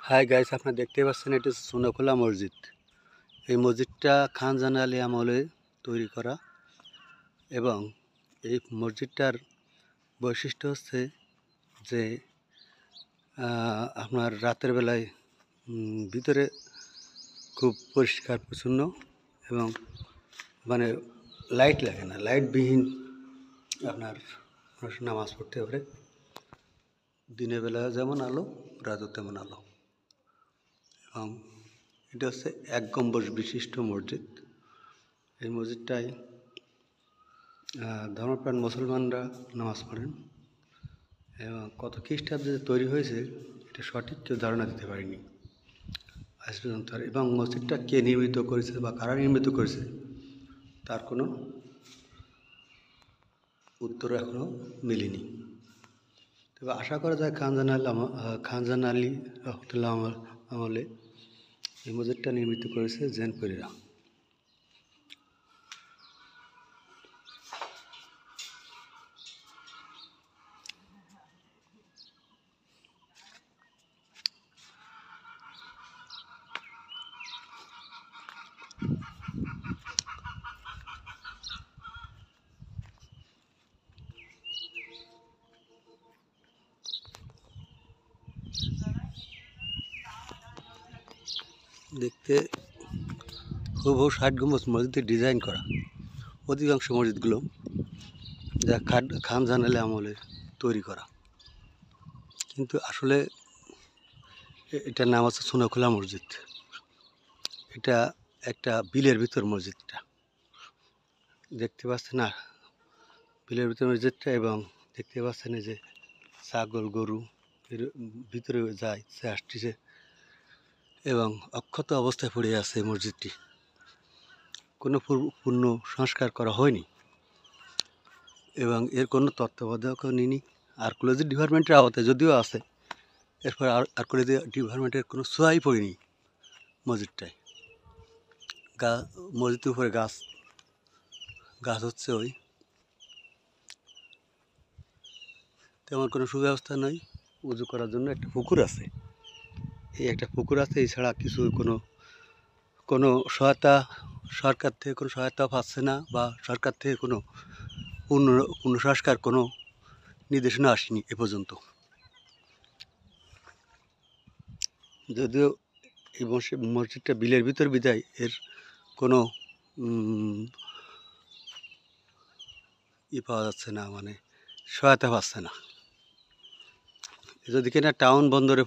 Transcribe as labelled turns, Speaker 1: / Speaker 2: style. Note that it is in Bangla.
Speaker 1: হাই গাইস, আপনারা দেখতে পাচ্ছেন এটা হচ্ছে সোনাখোলা মসজিদ। এই মসজিদটা খান জাহান আলী আমলে তৈরি করা এবং এই মসজিদটার বৈশিষ্ট্য হচ্ছে যে আপনার রাতের বেলায় ভিতরে খুব পরিষ্কার পরিচ্ছন্ন এবং মানে লাইট লাগে না, লাইটবিহীন আপনার মানুষ নামাজ পড়তে পারে। দিনের বেলা যেমন আলো, রাতেও তেমন আলো। এবং এটা হচ্ছে এক গম্বুজ বিশিষ্ট মসজিদ। এই মসজিদটায় ধর্মপ্রাণ মুসলমানরা নামাজ পড়েন এবং কত খ্রিস্টাব্দে তৈরি হয়েছে এটা সঠিক কেউ ধারণা দিতে পারেনি আজ পর্যন্ত। এবং মসজিদটা কে নির্মিত করেছে বা কারা নির্মিত করেছে তার কোনো উত্তর এখনও মেলেনি। তবে আশা করা যায় খান জাহান আলী রহমতুল্লাহ আমলে এই মসজিদটা নির্মিত করেছে জৈনপুরীরা। দেখতে হুবহু ৬০ গম্বুজ মসজিদের ডিজাইন করা। অধিকাংশ মসজিদগুলো যা খান জাহান আলী আমলের তৈরি করা, কিন্তু আসলে এটার নাম হচ্ছে সোনাখোলা মসজিদ। এটা একটা বিলের ভিতর মসজিদটা দেখতে পাচ্ছেন না, বিলের ভিতর মসজিদটা। এবং দেখতে পাচ্ছেন যে ছাগল গরু এর ভিতরে যায় সে আসছে এবং অক্ষত অবস্থায় পড়ে আছে এই মসজিদটি। কোনো পূর্ণ সংস্কার করা হয়নি এবং এর কোনো তত্ত্বাবধায়কও নেই। আর্কোলজি ডিপার্টমেন্টের আওতায় যদিও আছে, এরপর আর্কোলজি ডিপার্টমেন্টের কোনো ছোঁয়াই পড়েনি মসজিদটায়। মসজিদের উপরে গাছ হচ্ছে ওই, তেমন কোনো সুব্যবস্থা নয়। উজু করার জন্য একটা পুকুর আছে, এই একটা পুকুর আছে, এছাড়া কিছু কোনো সহায়তা সরকার থেকে কোনো সহায়তা পাচ্ছে না, বা সরকার থেকে কোনো পূর্ণ সংস্কার কোনো নির্দেশনা আসেনি এ পর্যন্ত। যদিও এই মসজিদটা বিলের ভিতর বিদায় এর কোনো পাওয়া যাচ্ছে না, মানে সহায়তা পাচ্ছে না। যদি কিনা টাউন বন্দরে